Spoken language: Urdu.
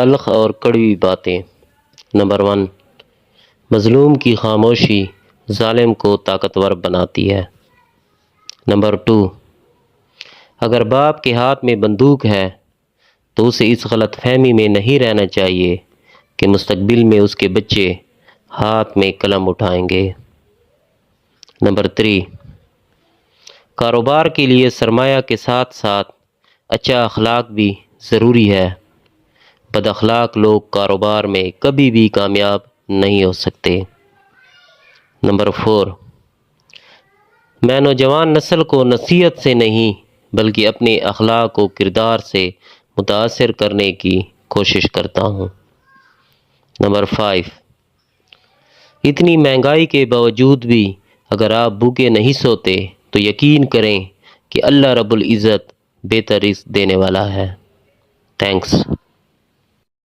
تلخ اور کڑوی باتیں۔ نمبر 1، مظلوم کی خاموشی ظالم کو طاقتور بناتی ہے۔ نمبر 2، اگر باپ کے ہاتھ میں بندوق ہے تو اسے اس غلط فہمی میں نہیں رہنا چاہیے کہ مستقبل میں اس کے بچے ہاتھ میں قلم اٹھائیں گے۔ نمبر 3، کاروبار کے لیے سرمایہ کے ساتھ ساتھ اچھا اخلاق بھی ضروری ہے۔ بد اخلاق لوگ کاروبار میں کبھی بھی کامیاب نہیں ہو سکتے۔ نمبر 4، میں نوجوان نسل کو نصیحت سے نہیں بلکہ اپنے اخلاق و کردار سے متاثر کرنے کی کوشش کرتا ہوں۔ نمبر 5، اتنی مہنگائی کے باوجود بھی اگر آپ بھوکے نہیں سوتے تو یقین کریں کہ اللہ رب العزت بہتر رزق دینے والا ہے۔ تھینکس۔